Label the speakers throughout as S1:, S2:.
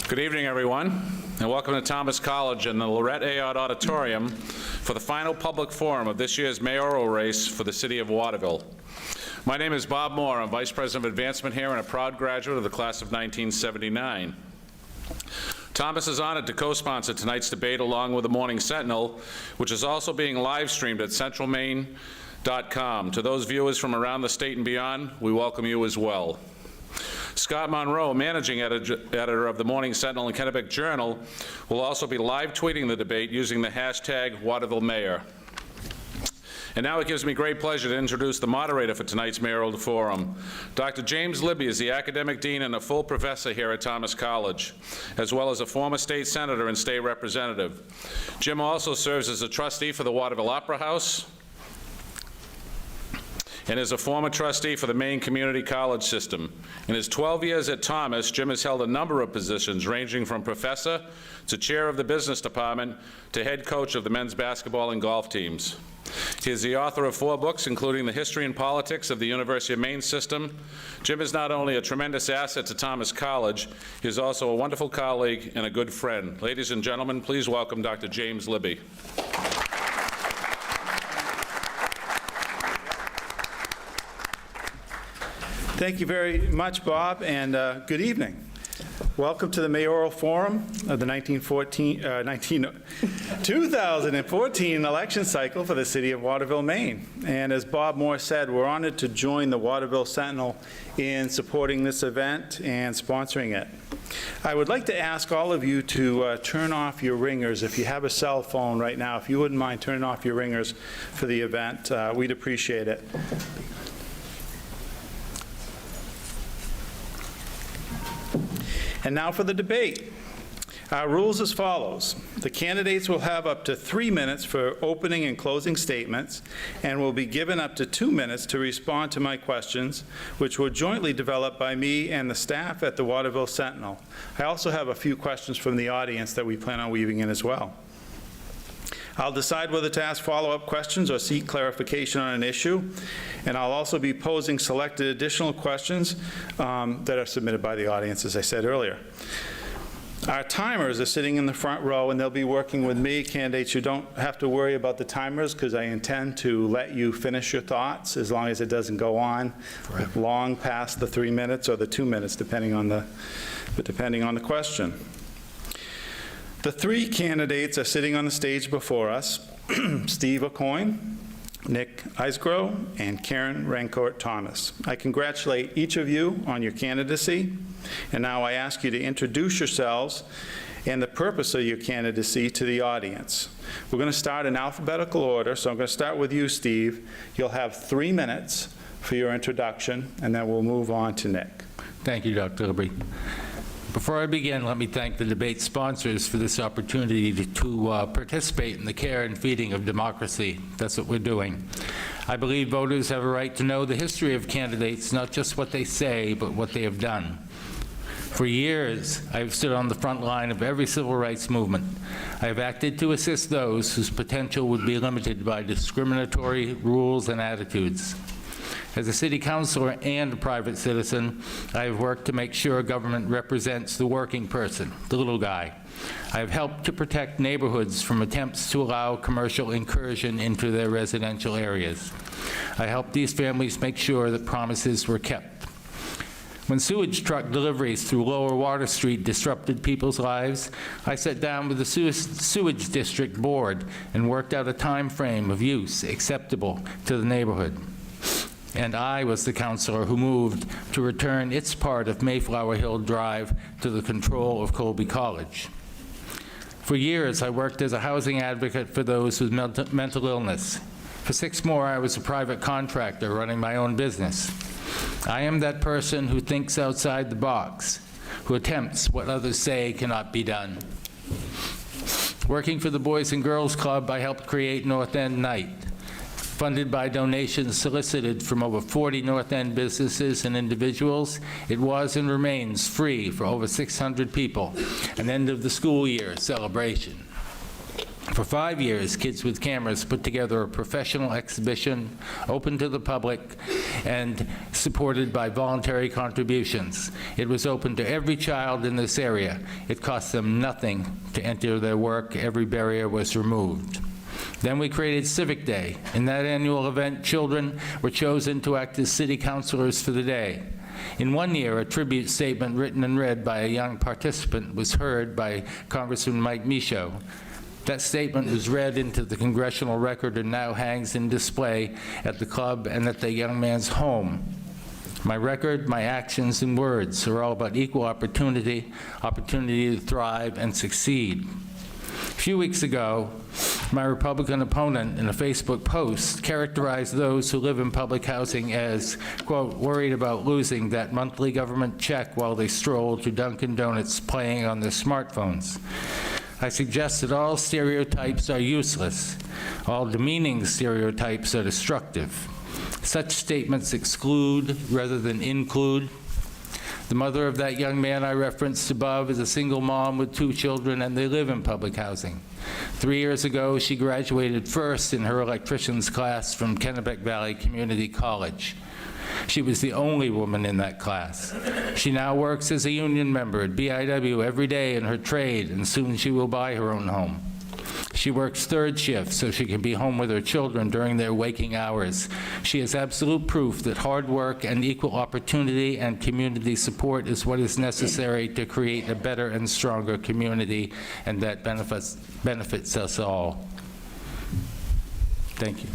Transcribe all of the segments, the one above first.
S1: Good evening, everyone, and welcome to Thomas College and the Lorette Ayotte Auditorium for the final public forum of this year's mayoral race for the city of Waterville. My name is Bob Moore. I'm Vice President of Advancement here and a proud graduate of the class of 1979. Thomas is honored to co-sponsor tonight's debate along with the Morning Sentinel, which is also being live streamed at centralmaine.com. To those viewers from around the state and beyond, we welcome you as well. Scott Monroe, managing editor of the Morning Sentinel and Kennebec Journal, will also be live tweeting the debate using the hashtag Waterville Mayor. And now it gives me great pleasure to introduce the moderator for tonight's mayoral forum. Dr. James Libby is the academic dean and a full professor here at Thomas College, as well as a former state senator and state representative. Jim also serves as a trustee for the Waterville Opera House and is a former trustee for the Maine Community College System. In his 12 years at Thomas, Jim has held a number of positions ranging from professor to chair of the business department to head coach of the men's basketball and golf teams. He is the author of 4 books, including The History and Politics of the University of Maine System. Jim is not only a tremendous asset to Thomas College, he is also a wonderful colleague and a good friend. Ladies and gentlemen, please welcome Dr. James Libby.
S2: Thank you very much, Bob, and good evening. Welcome to the mayoral forum of the 2014 election cycle for the city of Waterville, Maine. And as Bob Moore said, we're honored to join the Waterville Sentinel in supporting this event and sponsoring it. I would like to ask all of you to turn off your ringers. If you have a cell phone right now, if you wouldn't mind turning off your ringers for the event, we'd appreciate it. And now for the debate. Our rules as follows. The candidates will have up to 3 minutes for opening and closing statements and will be given up to 2 minutes to respond to my questions, which were jointly developed by me and the staff at the Waterville Sentinel. I also have a few questions from the audience that we plan on weaving in as well. I'll decide whether to ask follow-up questions or seek clarification on an issue, and I'll also be posing selected additional questions that are submitted by the audience, as I said earlier. Our timers are sitting in the front row, and they'll be working with me. Candidates, you don't have to worry about the timers because I intend to let you finish your thoughts as long as it doesn't go on long past the 3 minutes or the 2 minutes, depending on the question. The 3 candidates are sitting on the stage before us, Steve Aucoin, Nick Eisgrow, and Karen Rancourt Thomas. I congratulate each of you on your candidacy, and now I ask you to introduce yourselves and the purpose of your candidacy to the audience. We're going to start in alphabetical order, so I'm going to start with you, Steve. You'll have 3 minutes for your introduction, and then we'll move on to Nick.
S3: Thank you, Dr. Libby. Before I begin, let me thank the debate sponsors for this opportunity to participate in the care and feeding of democracy. That's what we're doing. I believe voters have a right to know the history of candidates, not just what they say, but what they have done. For years, I've stood on the front line of every civil rights movement. I have acted to assist those whose potential would be limited by discriminatory rules and attitudes. As a city councilor and a private citizen, I have worked to make sure government represents the working person, the little guy. I have helped to protect neighborhoods from attempts to allow commercial incursion into their residential areas. I helped these families make sure that promises were kept. When sewage truck deliveries through Lower Water Street disrupted people's lives, I sat down with the sewage district board and worked out a time frame of use acceptable to the neighborhood. And I was the councilor who moved to return its part of Mayflower Hill Drive to the control of Colby College. For years, I worked as a housing advocate for those with mental illness. For 6 more, I was a private contractor running my own business. I am that person who thinks outside the box, who attempts what others say cannot be done. Working for the Boys and Girls Club, I helped create North End Night, funded by donations solicited from over 40 North End businesses and individuals. It was and remains free for over 600 people, an end of the school year celebration. For 5 years, Kids with Cameras put together a professional exhibition open to the public and supported by voluntary contributions. It was open to every child in this area. It cost them nothing to enter their work. Every barrier was removed. Then we created Civic Day. In that annual event, children were chosen to act as city councilors for the day. In one year, a tribute statement written and read by a young participant was heard by Congressman Mike Michaud. That statement was read into the congressional record and now hangs in display at the club and at the young man's home. My record, my actions, and words are all about equal opportunity, opportunity to thrive and succeed. A few weeks ago, my Republican opponent in a Facebook post characterized those who live in public housing as, quote, worried about losing that monthly government check while they stroll to Dunkin' Donuts playing on their smartphones. I suggest that all stereotypes are useless. All demeaning stereotypes are destructive. Such statements exclude rather than include. The mother of that young man I referenced above is a single mom with 2 children, and they live in public housing. 3 years ago, she graduated first in her electrician's class from Kennebec Valley Community College. She was the only woman in that class. She now works as a union member at BIW every day in her trade, and soon she will buy her own home. She works 3rd shift so she can be home with her children during their waking hours. She is absolute proof that hard work and equal opportunity and community support is what is necessary to create a better and stronger community, and that benefits us all. Thank you.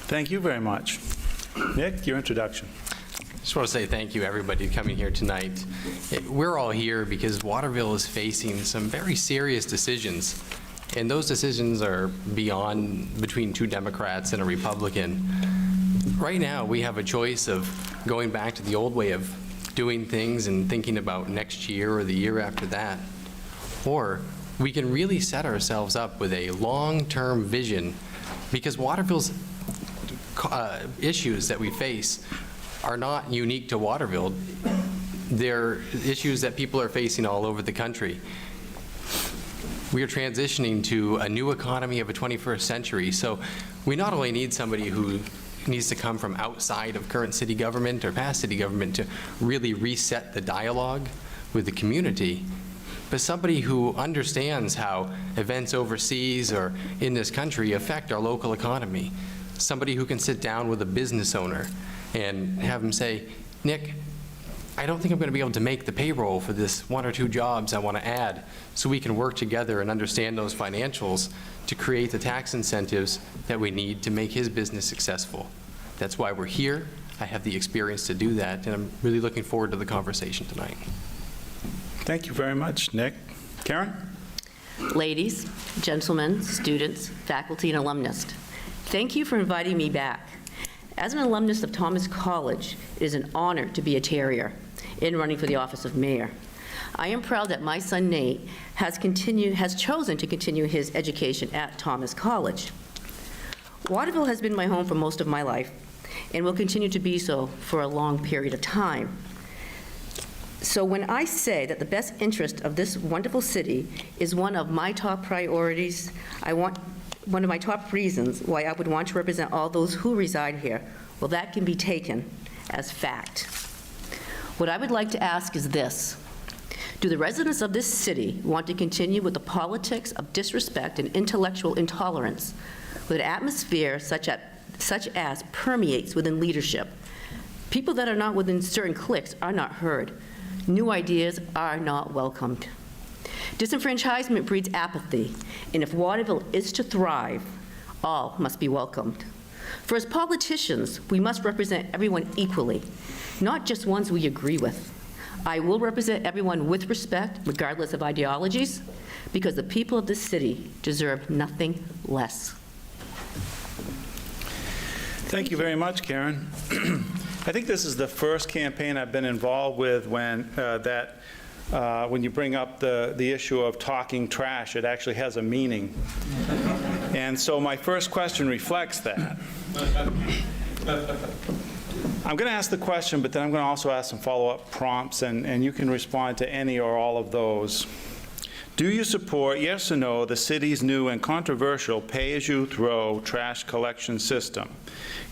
S2: Thank you very much. Nick, your introduction.
S4: Just want to say thank you, everybody, coming here tonight. We're all here because Waterville is facing some very serious decisions, and those decisions are beyond between 2 Democrats and a Republican. Right now, we have a choice of going back to the old way of doing things and thinking about next year or the year after that, or we can really set ourselves up with a long-term vision, because Waterville's issues that we face are not unique to Waterville. They're issues that people are facing all over the country. We are transitioning to a new economy of a 21st century, so we not only need somebody who needs to come from outside of current city government or past city government to really reset the dialogue with the community, but somebody who understands how events overseas or in this country affect our local economy. Somebody who can sit down with a business owner and have them say, Nick, I don't think I'm going to be able to make the payroll for this 1 or 2 jobs I want to add, so we can work together and understand those financials to create the tax incentives that we need to make his business successful. That's why we're here. I have the experience to do that, and I'm really looking forward to the conversation tonight.
S2: Thank you very much, Nick. Karen?
S5: Ladies, gentlemen, students, faculty, and alumnus, thank you for inviting me back. As an alumnus of Thomas College, it is an honor to be a Terrier in running for the office of mayor. I am proud that my son Nate has chosen to continue his education at Thomas College. Waterville has been my home for most of my life and will continue to be so for a long period of time. So when I say that the best interest of this wonderful city is one of my top priorities, one of my top reasons why I would want to represent all those who reside here, well, that can be taken as fact. What I would like to ask is this: do the residents of this city want to continue with the politics of disrespect and intellectual intolerance with an atmosphere such as permeates within leadership? People that are not within certain cliques are not heard. New ideas are not welcomed. Disenfranchisement breeds apathy, and if Waterville is to thrive, all must be welcomed. For as politicians, we must represent everyone equally, not just ones we agree with. I will represent everyone with respect, regardless of ideologies, because the people of this city deserve nothing less.
S2: Thank you very much, Karen. I think this is the first campaign I've been involved with when you bring up the issue of talking trash, it actually has a meaning. And so my first question reflects that. I'm going to ask the question, but then I'm going to also ask some follow-up prompts, and you can respond to any or all of those. Do you support, yes or no, the city's new and controversial pay-as-you-throw trash collection system?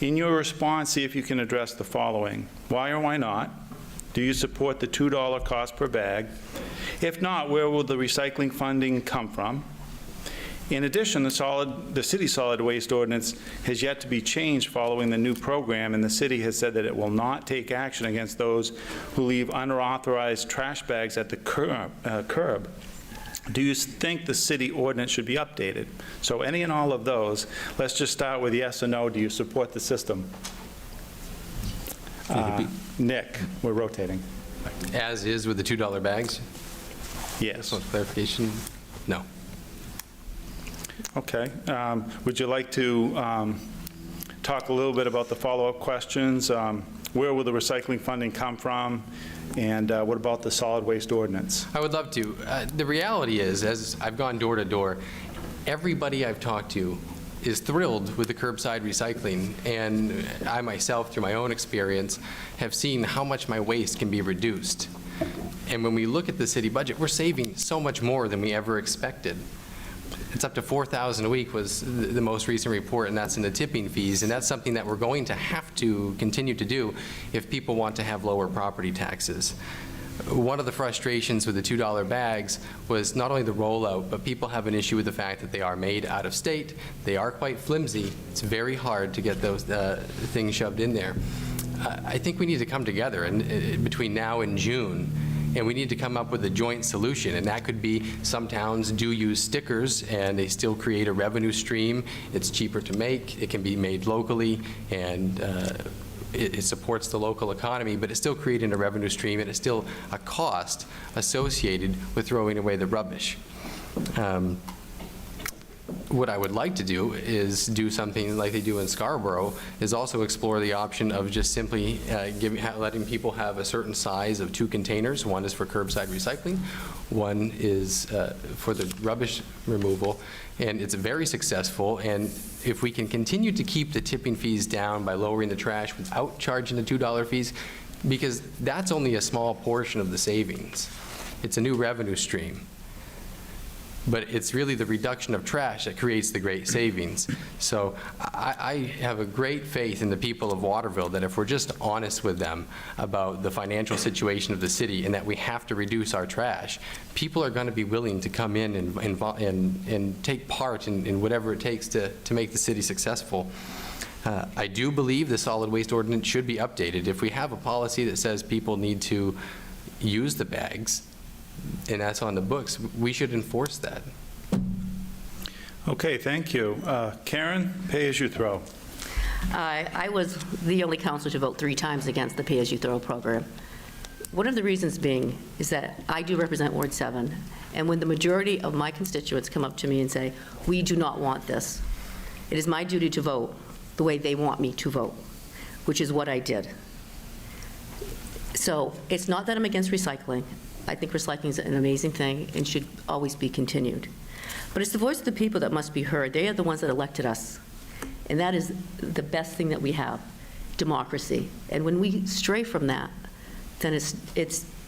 S2: In your response, see if you can address the following. Why or why not? Do you support the $2 cost per bag? If not, where will the recycling funding come from? In addition, the city solid waste ordinance has yet to be changed following the new program, and the city has said that it will not take action against those who leave unauthorized trash bags at the curb. Do you think the city ordinance should be updated? So any and all of those. Let's just start with yes or no. Do you support the system? Nick, we're rotating.
S4: As is with the $2 bags?
S2: Yes.
S4: So clarification, no.
S2: Okay. Would you like to talk a little bit about the follow-up questions? Where will the recycling funding come from? And what about the solid waste ordinance?
S4: I would love to. The reality is, as I've gone door to door, everybody I've talked to is thrilled with the curbside recycling, and I myself, through my own experience, have seen how much my waste can be reduced. And when we look at the city budget, we're saving so much more than we ever expected. It's up to $4,000 a week was the most recent report, and that's in the tipping fees, and that's something that we're going to have to continue to do if people want to have lower property taxes. One of the frustrations with the $2 bags was not only the rollout, but people have an issue with the fact that they are made out of state. They are quite flimsy. It's very hard to get those things shoved in there. I think we need to come together between now and June, and we need to come up with a joint solution, and that could be some towns do use stickers and they still create a revenue stream. It's cheaper to make, it can be made locally, and it supports the local economy, but it's still creating a revenue stream, and it's still a cost associated with throwing away the rubbish. What I would like to do is do something like they do in Scarborough, is also explore the option of just simply letting people have a certain size of 2 containers. One is for curbside recycling, one is for the rubbish removal, and it's very successful. And if we can continue to keep the tipping fees down by lowering the trash without charging the $2 fees, because that's only a small portion of the savings. It's a new revenue stream. But it's really the reduction of trash that creates the great savings. So I have a great faith in the people of Waterville that if we're just honest with them about the financial situation of the city and that we have to reduce our trash, people are going to be willing to come in and take part in whatever it takes to make the city successful. I do believe the solid waste ordinance should be updated. If we have a policy that says people need to use the bags, and that's on the books, we should enforce that.
S2: Okay, thank you. Karen, pay-as-you-throw.
S5: I was the only counselor to vote 3 times against the pay-as-you-throw program. One of the reasons being is that I do represent Ward 7, and when the majority of my constituents come up to me and say, we do not want this, it is my duty to vote the way they want me to vote, which is what I did. So it's not that I'm against recycling. I think recycling is an amazing thing and should always be continued. But it's the voice of the people that must be heard. They are the ones that elected us. And that is the best thing that we have, democracy. And when we stray from that, then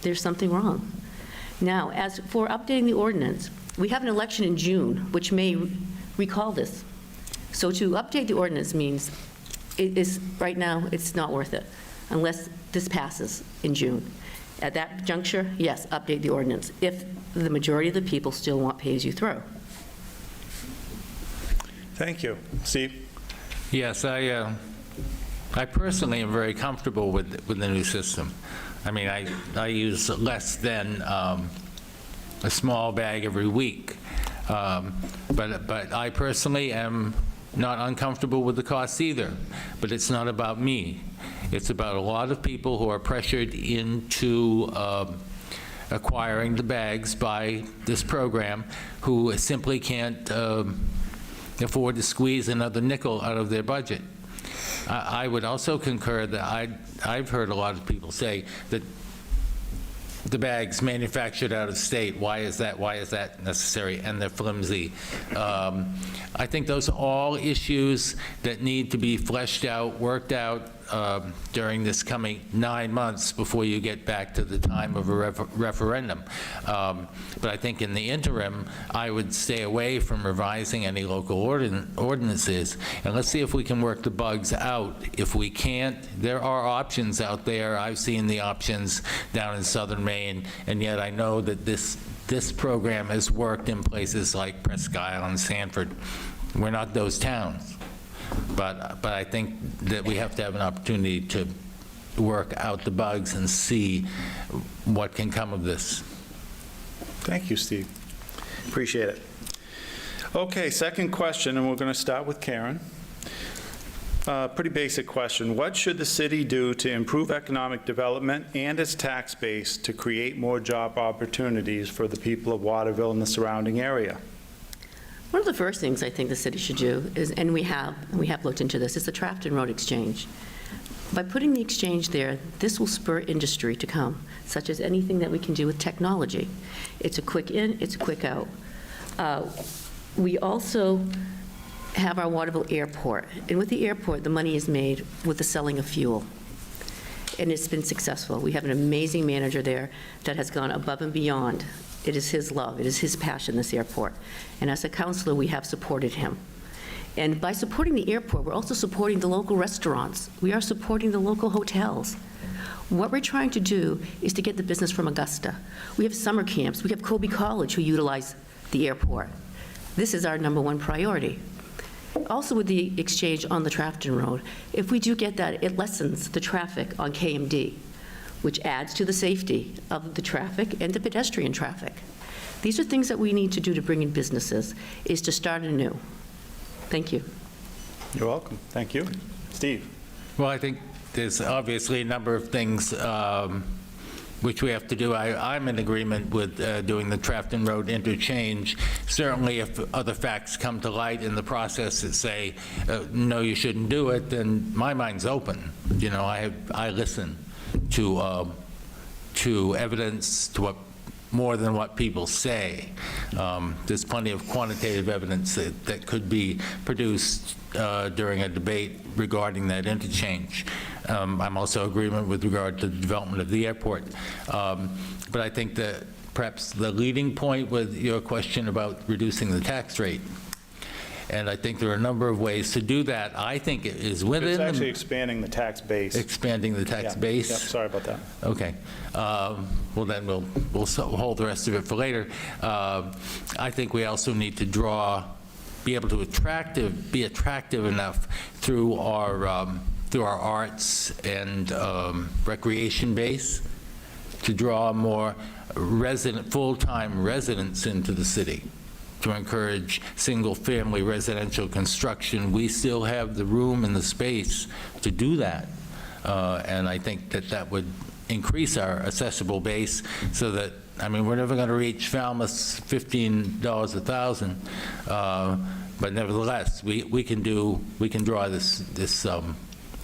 S5: there's something wrong. Now, as for updating the ordinance, we have an election in June, which may recall this. So to update the ordinance means right now, it's not worth it unless this passes in June. At that juncture, yes, update the ordinance, if the majority of the people still want pay-as-you-throw.
S2: Thank you. Steve?
S3: Yes, I personally am very comfortable with the new system. I mean, I use less than a small bag every week, but I personally am not uncomfortable with the cost either. But it's not about me. It's about a lot of people who are pressured into acquiring the bags by this program, who simply can't afford to squeeze another nickel out of their budget. I would also concur that I've heard a lot of people say that the bags manufactured out of state, why is that necessary, and they're flimsy. I think those are all issues that need to be fleshed out, worked out. during this coming 9 months before you get back to the time of a referendum. But I think in the interim, I would stay away from revising any local ordinances, and let's see if we can work the bugs out. If we can't, there are options out there. I've seen the options down in southern Maine, and yet I know that this program has worked in places like Presque Isle and Sanford. We're not those towns, but I think that we have to have an opportunity to work out the bugs and see what can come of this.
S2: Thank you, Steve. Appreciate it. Okay, second question, and we're going to start with Karen. Pretty basic question. What should the city do to improve economic development and its tax base to create more job opportunities for the people of Waterville and the surrounding area?
S5: One of the first things I think the city should do is, and we have looked into this, is the Trafton Road Exchange. By putting the exchange there, this will spur industry to come, such as anything that we can do with technology. It's a quick in, it's a quick out. We also have our Waterville Airport, and with the airport, the money is made with the selling of fuel, and it's been successful. We have an amazing manager there that has gone above and beyond. It is his love, it is his passion, this airport, and as a councilor, we have supported him. And by supporting the airport, we're also supporting the local restaurants. We are supporting the local hotels. What we're trying to do is to get the business from Augusta. We have summer camps, we have Colby College who utilize the airport. This is our #1 priority. Also with the exchange on the Trafton Road, if we do get that, it lessens the traffic on KMD, which adds to the safety of the traffic and the pedestrian traffic. These are things that we need to do to bring in businesses, is to start anew. Thank you.
S2: You're welcome. Thank you. Steve?
S3: Well, I think there's obviously a number of things which we have to do. I'm in agreement with doing the Trafton Road interchange. Certainly, if other facts come to light in the process that say, no, you shouldn't do it, then my mind's open. You know, I listen to evidence, to what more than what people say. There's plenty of quantitative evidence that could be produced during a debate regarding that interchange. I'm also in agreement with regard to the development of the airport. But I think that perhaps the leading point with your question about reducing the tax rate, and I think there are a number of ways to do that. I think it is within...
S2: It's actually expanding the tax base.
S3: Expanding the tax base?
S2: Yep, sorry about that.
S3: Okay. Well, then we'll hold the rest of it for later. I think we also need to be able to be attractive enough through our arts and recreation base to draw more full-time residents into the city, to encourage single-family residential construction. We still have the room and the space to do that. And I think that would increase our accessible base so that, I mean, we're never going to reach Falmouth's $15 a thousand, but nevertheless, we can draw this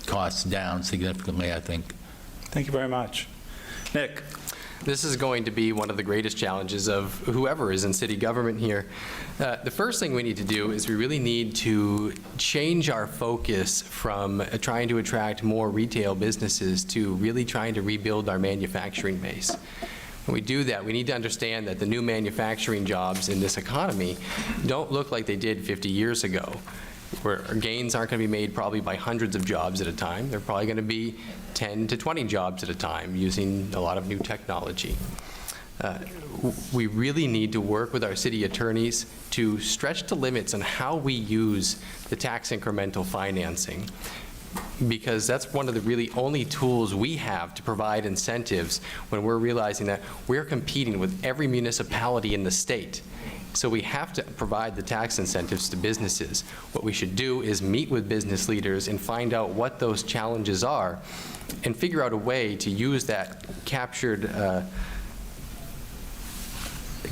S3: cost down significantly, I think.
S2: Thank you very much. Nick?
S4: This is going to be one of the greatest challenges of whoever is in city government here. The first thing we need to do is we really need to change our focus from trying to attract more retail businesses to really trying to rebuild our manufacturing base. When we do that, we need to understand that the new manufacturing jobs in this economy don't look like they did 50 years ago, where gains aren't going to be made probably by hundreds of jobs at a time. They're probably going to be 10 to 20 jobs at a time using a lot of new technology. We really need to work with our city attorneys to stretch the limits on how we use the tax incremental financing, because that's one of the really only tools we have to provide incentives when we're realizing that we're competing with every municipality in the state. So we have to provide the tax incentives to businesses. What we should do is meet with business leaders and find out what those challenges are and figure out a way to use that captured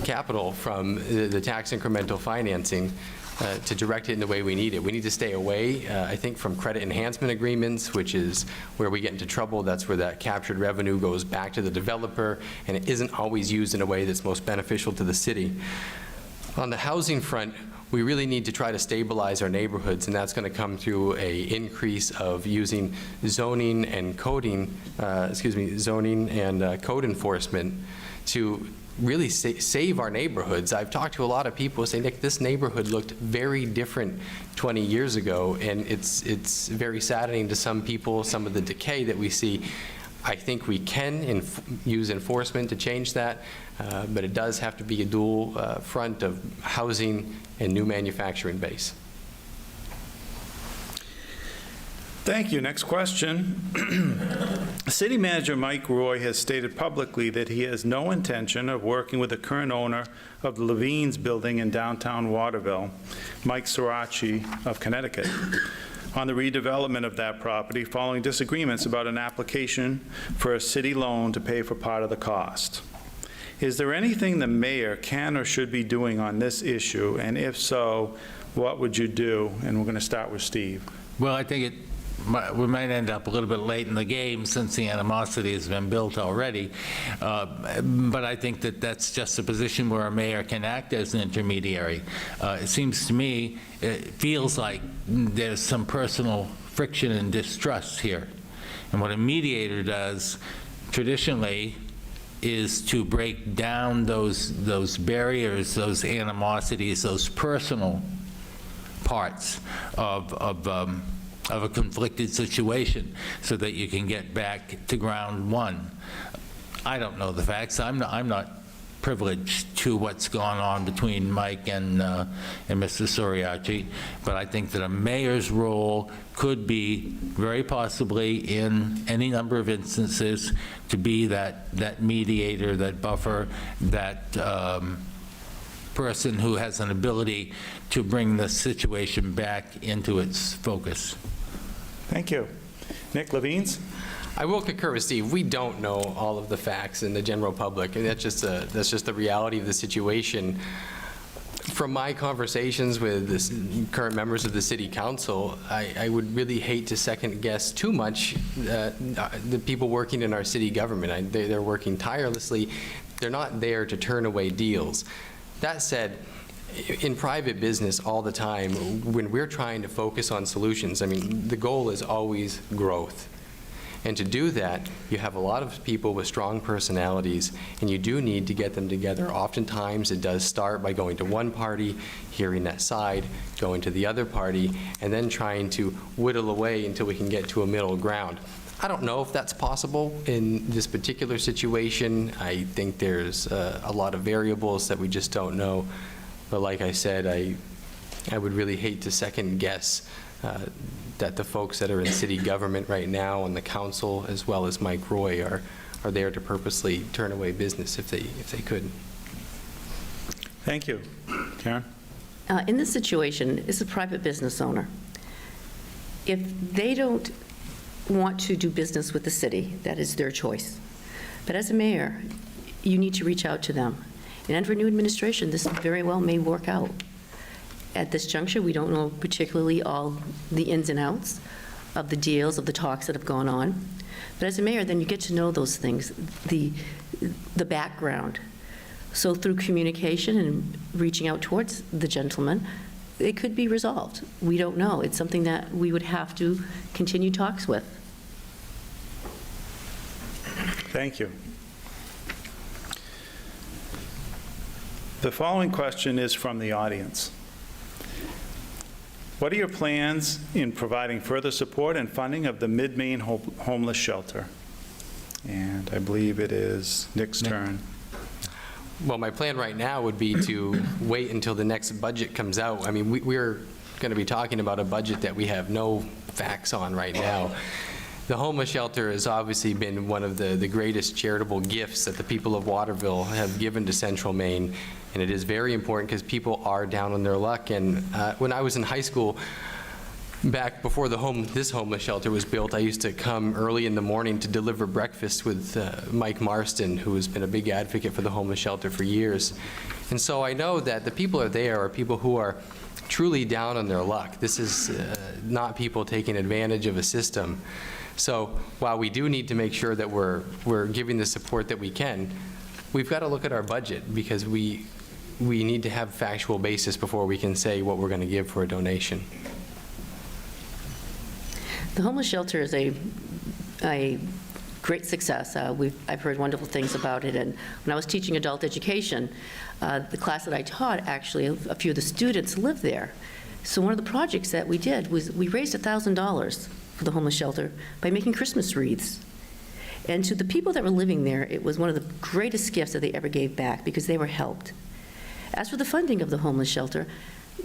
S4: capital from the tax incremental financing to direct it in the way we need it. We need to stay away, I think, from credit enhancement agreements, which is where we get into trouble. That's where that captured revenue goes back to the developer, and it isn't always used in a way that's most beneficial to the city. On the housing front, we really need to try to stabilize our neighborhoods, and that's going to come through a increase of using zoning and coding, zoning and code enforcement to really save our neighborhoods. I've talked to a lot of people who say, Nick, this neighborhood looked very different 20 years ago, and it's very saddening to some people, some of the decay that we see. I think we can use enforcement to change that, but it does have to be a dual front of housing and new manufacturing base.
S2: Thank you. Next question. City Manager Mike Roy has stated publicly that he has no intention of working with the current owner of the Levine's building in downtown Waterville, Mike Sirachi of Connecticut, on the redevelopment of that property following disagreements about an application for a city loan to pay for part of the cost. Is there anything the mayor can or should be doing on this issue? And if so, what would you do? And we're going to start with Steve.
S3: Well, I think we might end up a little bit late in the game since the animosity has been built already. But I think that that's just a position where a mayor can act as an intermediary. It seems to me, it feels like there's some personal friction and distrust here. And what a mediator does traditionally is to break down those barriers, those animosities, those personal parts of a conflicted situation so that you can get back to ground one. I don't know the facts. I'm not privileged to what's gone on between Mike and Mr. Soriachi, but I think that a mayor's role could be very possibly in any number of instances to be that mediator, that buffer, that person who has an ability to bring the situation back into its focus.
S2: Thank you. Nick, Levine's?
S4: I will concur with Steve. We don't know all of the facts in the general public, and that's just the reality of the situation. From my conversations with the current members of the city council, I would really hate to second guess too much the people working in our city government. They're working tirelessly. They're not there to turn away deals. That said, in private business all the time, when we're trying to focus on solutions, I mean, the goal is always growth. And to do that, you have a lot of people with strong personalities, and you do need to get them together. Oftentimes, it does start by going to one party, hearing that side, going to the other party, and then trying to whittle away until we can get to a middle ground. I don't know if that's possible in this particular situation. I think there's a lot of variables that we just don't know. But like I said, I would really hate to second guess that the folks that are in city government right now and the council, as well as Mike Roy, are there to purposely turn away business if they could.
S2: Thank you. Karen?
S5: In this situation, it's a private business owner. If they don't want to do business with the city, that is their choice. But as a mayor, you need to reach out to them. And under new administration, this very well may work out. At this juncture, we don't know particularly all the ins and outs of the deals, of the talks that have gone on. But as a mayor, then you get to know those things, the background. So through communication and reaching out towards the gentleman, it could be resolved. We don't know. It's something that we would have to continue talks with.
S2: Thank you. The following question is from the audience. What are your plans in providing further support and funding of the Mid-Main homeless shelter? And I believe it is Nick's turn.
S4: Well, my plan right now would be to wait until the next budget comes out. I mean, we're going to be talking about a budget that we have no facts on right now. The homeless shelter has obviously been one of the greatest charitable gifts that the people of Waterville have given to Central Maine, and it is very important because people are down on their luck. And when I was in high school, back before this homeless shelter was built, I used to come early in the morning to deliver breakfast with Mike Marston, who has been a big advocate for the homeless shelter for years. And so I know that the people are people who are truly down on their luck. This is not people taking advantage of a system. So while we do need to make sure that we're giving the support that we can, we've got to look at our budget, because we we need to have factual basis before we can say what we're going to give for a donation.
S5: The homeless shelter is a great success. I've heard wonderful things about it, and when I was teaching adult education, the class that I taught, actually, a few of the students lived there. So one of the projects that we did was we raised $1,000 for the homeless shelter by making Christmas wreaths. And to the people that were living there, it was one of the greatest gifts that they ever gave back because they were helped. As for the funding of the homeless shelter,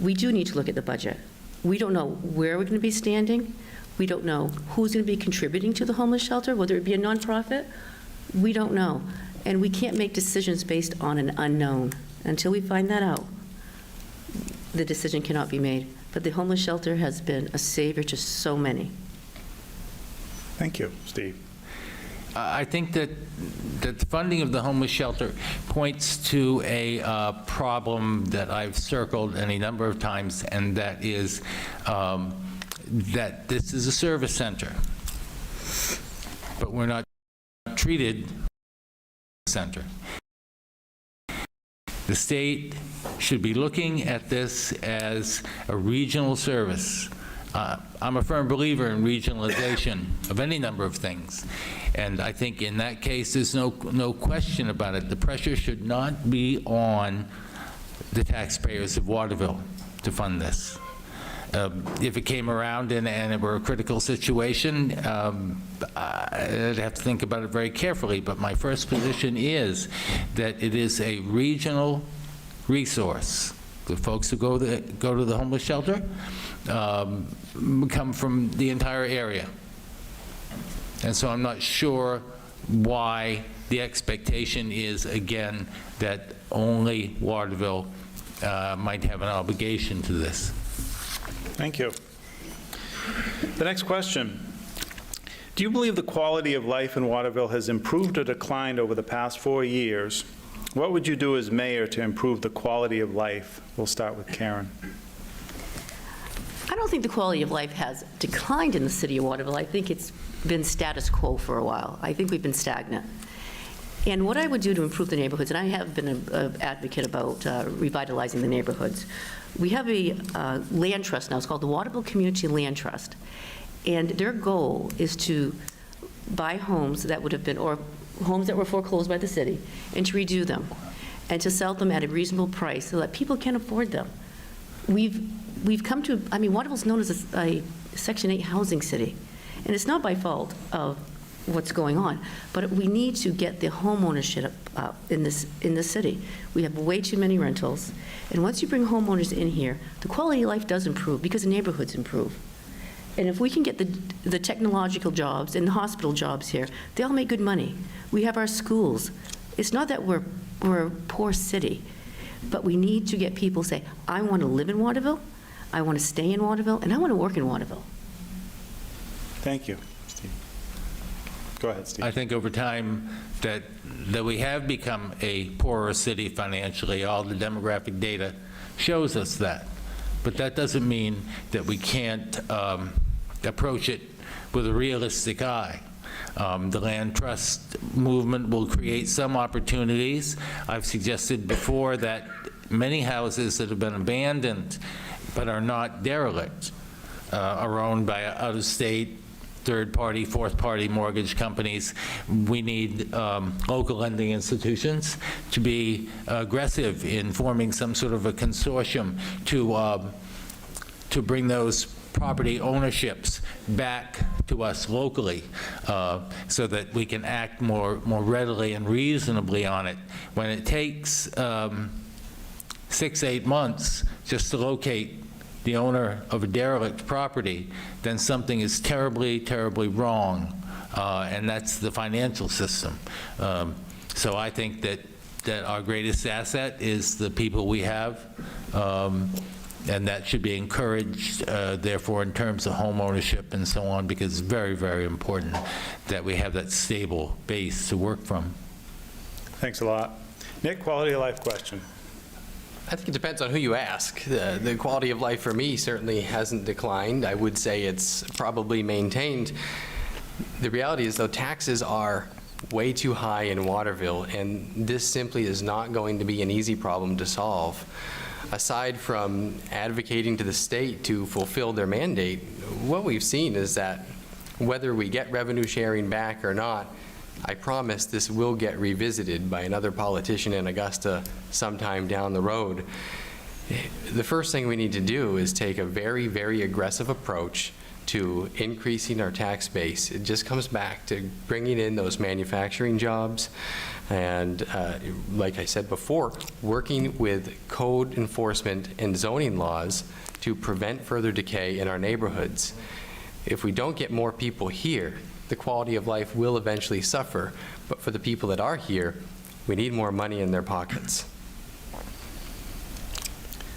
S5: we do need to look at the budget. We don't know where we're going to be standing. We don't know who's going to be contributing to the homeless shelter, whether it be a nonprofit. We don't know. And we can't make decisions based on an unknown. Until we find that out, the decision cannot be made. But the homeless shelter has been a savior to so many.
S2: Thank you, Steve.
S3: I think that the funding of the homeless shelter points to a problem that I've circled any number of times, and that is that this is a service center, but we're not treated as a center. The state should be looking at this as a regional service. I'm a firm believer in regionalization of any number of things, and I think in that case there's no question about it. The pressure should not be on the taxpayers of Waterville to fund this. If it came around and it were a critical situation, I'd have to think about it very carefully, but my first position is that it is a regional resource. The folks who go to the homeless shelter come from the entire area. And so I'm not sure why the expectation is, again, that only Waterville might have an obligation to this.
S2: Thank you. The next question. Do you believe the quality of life in Waterville has improved or declined over the past 4 years? What would you do as mayor to improve the quality of life? We'll start with Karen.
S5: I don't think the quality of life has declined in the city of Waterville. I think it's been status quo for a while. I think we've been stagnant. And what I would do to improve the neighborhoods, and I have been an advocate about revitalizing the neighborhoods, we have a land trust now. It's called the Waterville Community Land Trust. And their goal is to buy homes that would have been, or homes that were foreclosed by the city, and to redo them, and to sell them at a reasonable price so that people can afford them. We've come to, I mean, Waterville's known as a Section 8 housing city, and it's not by fault of what's going on, but we need to get the home ownership up in this city. We have way too many rentals, and once you bring homeowners in here, the quality of life does improve because the neighborhoods improve. And if we can get the technological jobs and the hospital jobs here, they all make good money. We have our schools. It's not that we're a poor city, but we need to get people say, I want to live in Waterville, I want to stay in Waterville, and I want to work in Waterville.
S2: Thank you, Steve. Go ahead, Steve.
S3: I think over time that we have become a poorer city financially. All the demographic data shows us that. But that doesn't mean that we can't approach it with a realistic eye. The land trust movement will create some opportunities. I've suggested before that many houses that have been abandoned but are not derelict are owned by out-of-state, third-party, fourth-party mortgage companies. We need local lending institutions to be aggressive in forming some sort of a consortium to bring those property ownerships back to us locally so that we can act more readily and reasonably on it. When it takes 6-8 months just to locate the owner of a derelict property, then something is terribly, terribly wrong, and that's the financial system. So I think that our greatest asset is the people we have, and that should be encouraged, therefore, in terms of home ownership and so on, because it's very, very important that we have that stable base to work from.
S2: Thanks a lot. Nick, quality of life question.
S4: I think it depends on who you ask. The quality of life for me certainly hasn't declined. I would say it's probably maintained. The reality is, though, taxes are way too high in Waterville, and this simply is not going to be an easy problem to solve. Aside from advocating to the state to fulfill their mandate, what we've seen is that whether we get revenue sharing back or not, I promise this will get revisited by another politician in Augusta sometime down the road. The first thing we need to do is take a very, very aggressive approach to increasing our tax base. It just comes back to bringing in those manufacturing jobs and, like I said before, working with code enforcement and zoning laws to prevent further decay in our neighborhoods. If we don't get more people here, the quality of life will eventually suffer. But for the people that are here, we need more money in their pockets.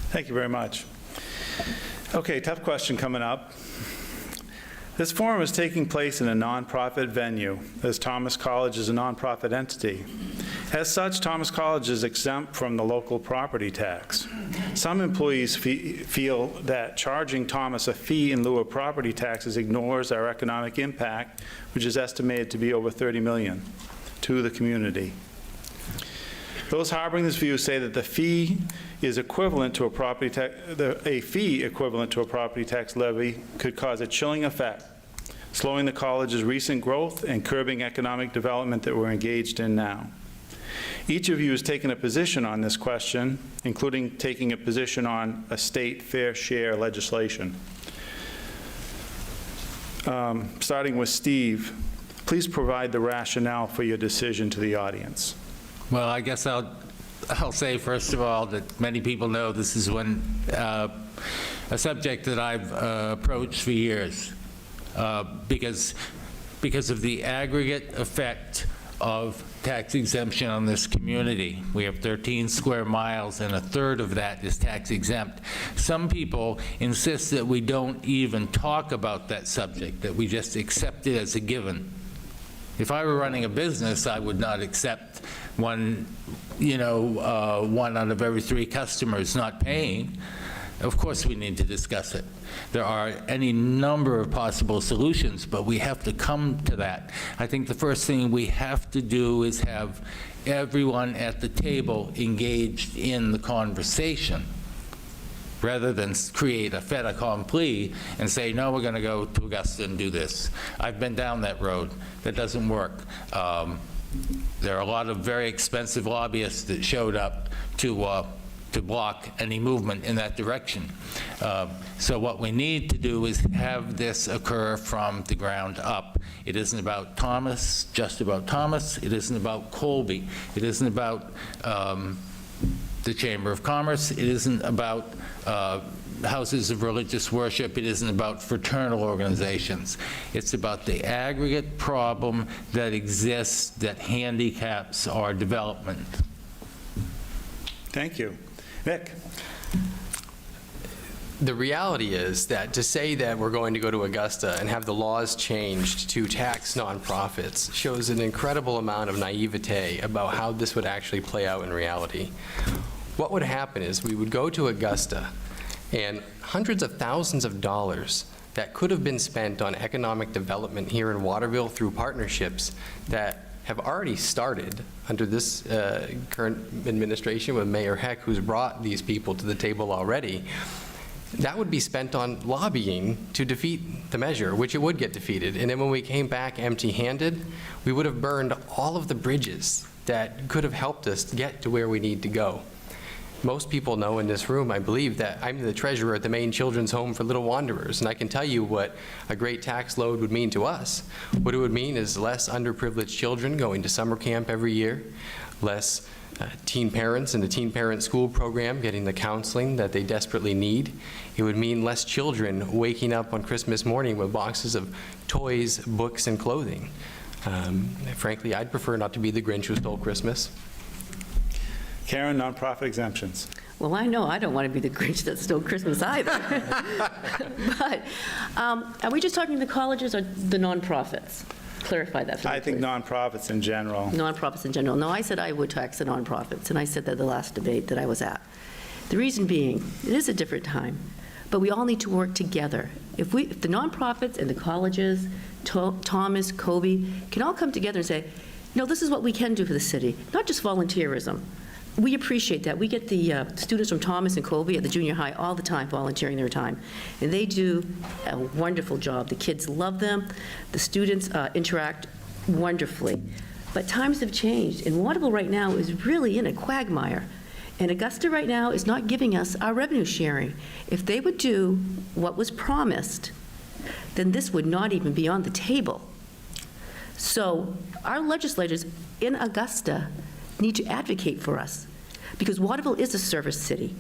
S2: Thank you very much. Okay, tough question coming up. This forum is taking place in a nonprofit venue, as Thomas College is a nonprofit entity. As such, Thomas College is exempt from the local property tax. Some employees feel that charging Thomas a fee in lieu of property taxes ignores our economic impact, which is estimated to be over $30 million to the community. Those harboring this view say that the fee is equivalent to a property tax, a fee equivalent to a property tax levy could cause a chilling effect, slowing the college's recent growth and curbing economic development that we're engaged in now. Each of you has taken a position on this question, including taking a position on a state fair share legislation. Starting with Steve, please provide the rationale for your decision to the audience.
S3: Well, I guess I'll say, first of all, that many people know this is a subject that I've approached for years because of the aggregate effect of tax exemption on this community. We have 13 square miles, and a third of that is tax exempt. Some people insist that we don't even talk about that subject, that we just accept it as a given. If I were running a business, I would not accept one out of every 3 customers not paying. Of course, we need to discuss it. There are any number of possible solutions, but we have to come to that. I think the first thing we have to do is have everyone at the table engaged in the conversation, rather than create a fait accompli and say, no, we're going to go to Augusta and do this. I've been down that road. That doesn't work. There are a lot of very expensive lobbyists that showed up to block any movement in that direction. So what we need to do is have this occur from the ground up. It isn't about Thomas, just about Thomas. It isn't about Colby. It isn't about the Chamber of Commerce. It isn't about houses of religious worship. It isn't about fraternal organizations. It's about the aggregate problem that exists that handicaps our development.
S2: Thank you. Nick?
S4: The reality is that to say that we're going to go to Augusta and have the laws changed to tax nonprofits shows an incredible amount of naivete about how this would actually play out in reality. What would happen is we would go to Augusta, and hundreds of thousands of dollars that could have been spent on economic development here in Waterville through partnerships that have already started under this current administration with Mayor Heck, who's brought these people to the table already, that would be spent on lobbying to defeat the measure, which it would get defeated. And then when we came back empty-handed, we would have burned all of the bridges that could have helped us get to where we need to go. Most people know in this room, I believe, that I'm the treasurer at the Maine Children's Home for Little Wanderers, and I can tell you what a great tax load would mean to us. What it would mean is less underprivileged children going to summer camp every year, less teen parents in the teen parent school program getting the counseling that they desperately need. It would mean less children waking up on Christmas morning with boxes of toys, books, and clothing. Frankly, I'd prefer not to be the Grinch who stole Christmas.
S2: Karen, nonprofit exemptions.
S5: Well, I know I don't want to be the Grinch that stole Christmas either. But are we just talking the colleges or the nonprofits? Clarify that for me,
S2: I think
S5: please.
S2: nonprofits in general.
S5: Nonprofits in general. No, I said I would tax the nonprofits, and I said that the last debate that I was at. The reason being, it is a different time, but we all need to work together. If the nonprofits and the colleges, Thomas, Kobe, can all come together and say, No, this is what we can do for the city, not just volunteerism. We appreciate that. We get the students from Thomas and Colby at the junior high all the time volunteering their time, and they do a wonderful job. The kids love them. The students interact wonderfully. But times have changed, and Waterville right now is really in a quagmire. And Augusta right now is not giving us our revenue sharing. If they would do what was promised, then this would not even be on the table. So our legislators in Augusta need to advocate for us, because Waterville is a service city.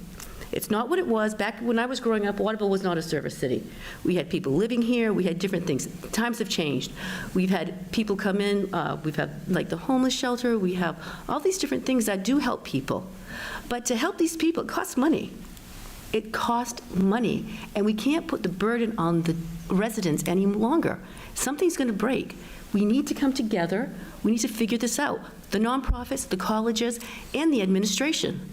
S5: It's not what it was. Back when I was growing up, Waterville was not a service city. We had people living here. We had different things. Times have changed. We've had people come in. We've had, like, the homeless shelter. We have all these different things that do help people. But to help these people, it costs money. It costs money, and we can't put the burden on the residents any longer. Something's going to break. We need to come together. We need to figure this out. The nonprofits, the colleges, and the administration.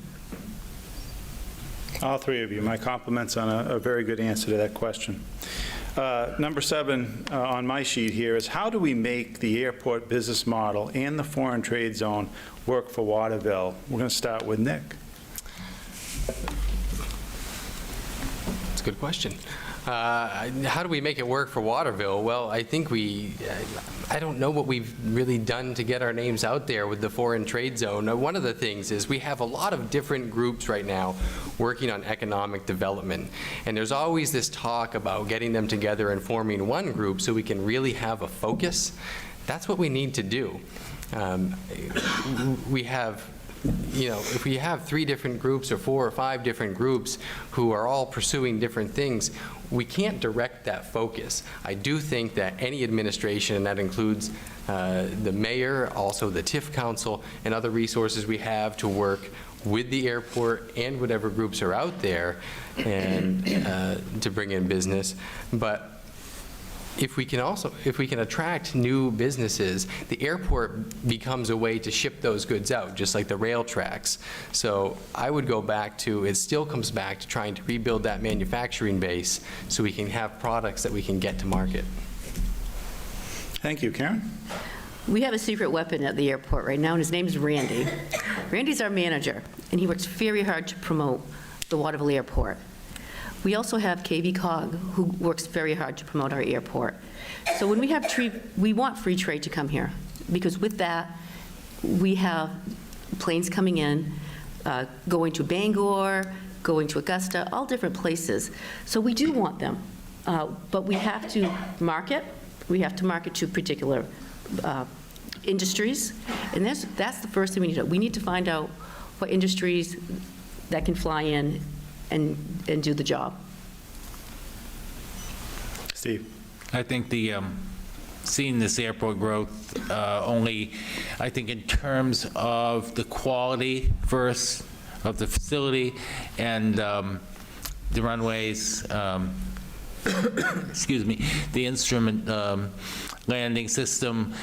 S2: All three of you, my compliments on a very good answer to that question. Number 7 on my sheet here is, how do we make the airport business model and the foreign trade zone work for Waterville? We're going to start with Nick.
S4: That's a good question. How do we make it work for Waterville? Well, I think I don't know what we've really done to get our names out there with the foreign trade zone. One of the things is we have a lot of different groups right now working on economic development. And there's always this talk about getting them together and forming one group so we can really have a focus. That's what we need to do. We have, if we have 3 different groups or 4 or 5 different groups who are all pursuing different things, we can't direct that focus. I do think that any administration, and that includes the mayor, also the TIF council, and other resources we have to work with the airport and whatever groups are out there and to bring in business. But if we can attract new businesses, the airport becomes a way to ship those goods out, just like the rail tracks. So I would go back to, it still comes back to trying to rebuild that manufacturing base so we can have products that we can get to market.
S2: Thank you. Karen?
S5: We have a secret weapon at the airport right now, and his name is Randy. Randy's our manager, and he works very hard to promote the Waterville Airport. We also have KV Cog, who works very hard to promote our airport. So when we have we want free trade to come here, because with that, we have planes coming in, going to Bangor, going to Augusta, all different places. So we do want them, but we have to market. We have to market to particular industries, and that's the first thing we need to do. We need to find out what industries that can fly in and do the job.
S2: Steve?
S3: I think seeing this airport growth only, I think in terms of the quality first of the facility and the runways, excuse me, the instrument landing system,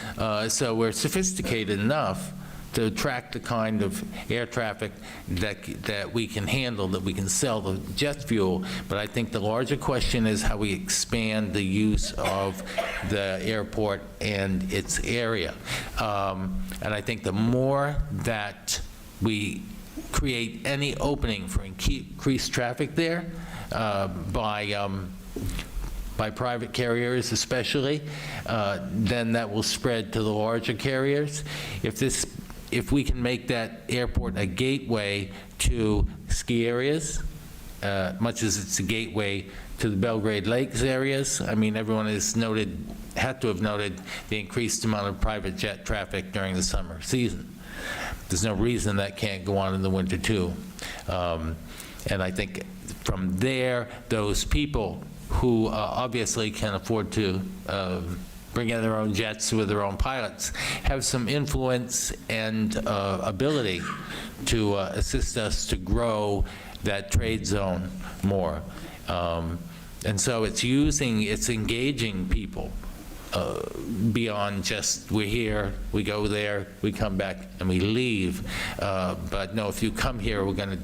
S3: so we're sophisticated enough to attract the kind of air traffic that we can handle, that we can sell the jet fuel. But I think the larger question is how we expand the use of the airport and its area. And I think the more that we create any opening for increased traffic there by private carriers especially, then that will spread to the larger carriers. If we can make that airport a gateway to ski areas, much as it's a gateway to the Belgrade Lakes areas, I mean, everyone had to have noted the increased amount of private jet traffic during the summer season. There's no reason that can't go on in the winter too. And I think from there, those people who obviously can afford to bring in their own jets with their own pilots, have some influence and ability to assist us to grow that trade zone more. And so it's engaging people beyond just we're here, we go there, we come back, and we leave. But no, if you come here, we're going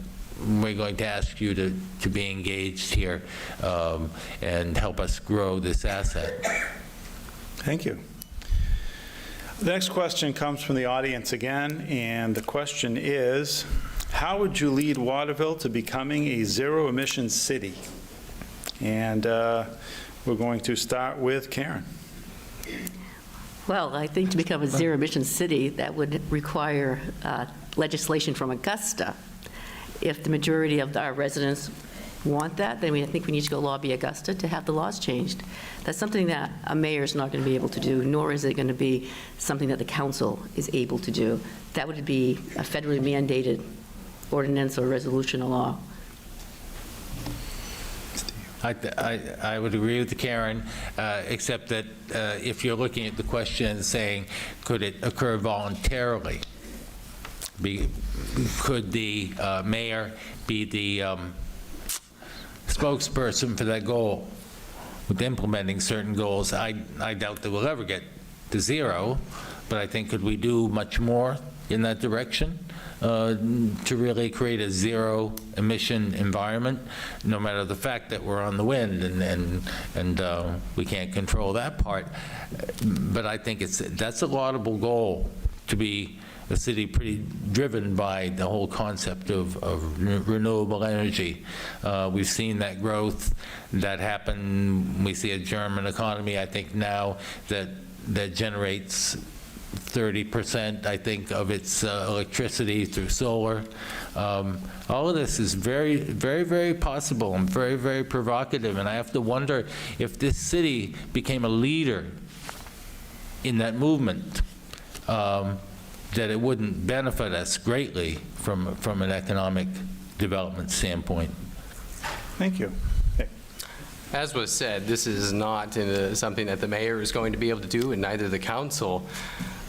S3: to ask you to be engaged here and help us grow this asset.
S2: Thank you. The next question comes from the audience again, and the question is, how would you lead Waterville to becoming a zero-emission city? And we're going to start with Karen.
S5: Well, I think to become a zero-emission city, that would require legislation from Augusta. If the majority of our residents want that, then I think we need to go lobby Augusta to have the laws changed. That's something that a mayor is not going to be able to do, nor is it going to be something that the council is able to do. That would be a federally mandated ordinance or resolution or law.
S3: I would agree with Karen, except that if you're looking at the question and saying, could it occur voluntarily? Could the mayor be the spokesperson for that goal with implementing certain goals? I doubt that we'll ever get to zero, but I think could we do much more in that direction to really create a zero-emission environment, no matter the fact that we're on the wind and we can't control that part. But I think that's a laudable goal, to be a city pretty driven by the whole concept of renewable energy. We've seen that growth that happen. We see a German economy, I think, now that generates 30%, I think, of its electricity through solar. All of this is very, very, very possible and very, very provocative. And I have to wonder if this city became a leader in that movement, that it wouldn't benefit us greatly from an economic development standpoint.
S2: Thank you. Okay.
S4: As was said, this is not something that the mayor is going to be able to do, and neither the council.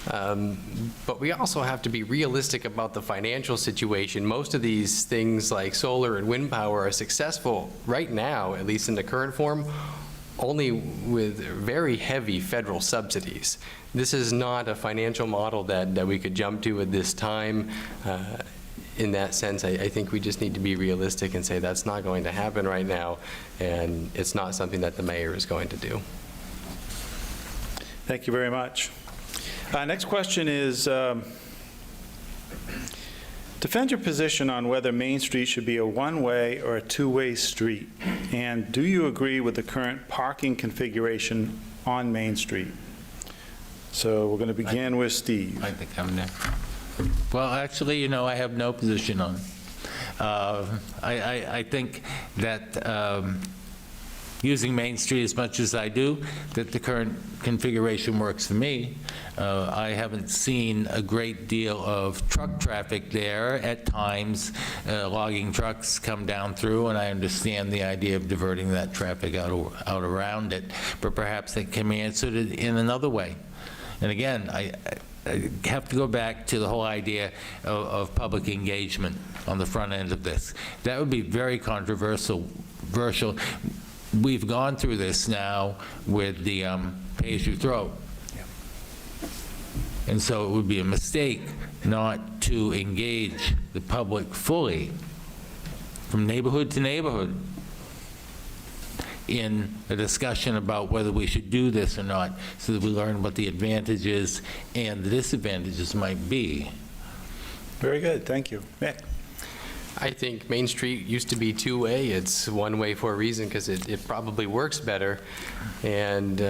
S4: But we also have to be realistic about the financial situation. Most of these things like solar and wind power are successful right now, at least in the current form, only with very heavy federal subsidies. This is not a financial model that we could jump to at this time. In that sense, I think we just need to be realistic and say that's not going to happen right now, and it's not something that the mayor is going to do.
S2: Thank you very much. Next question is, defend your position on whether Main Street should be a one-way or a two-way street, and do you agree with the current parking configuration on Main Street? So we're going to begin with Steve.
S3: I think I'm next. Well, actually, I have no position on it. I think that using Main Street as much as I do, that the current configuration works for me. I haven't seen a great deal of truck traffic there at times. Logging trucks come down through, and I understand the idea of diverting that traffic out around it, but perhaps it can be answered in another way. And again, I have to go back to the whole idea of public engagement on the front end of this. That would be very controversial. We've gone through this now with the pay-as-you-throw. And so it would be a mistake not to engage the public fully from neighborhood to neighborhood in a discussion about whether we should do this or not, so that we learn what the advantages and the disadvantages might be.
S2: Very good, thank you. Mick?
S4: I think Main Street used to be two-way. It's one-way for a reason, because it probably works better. And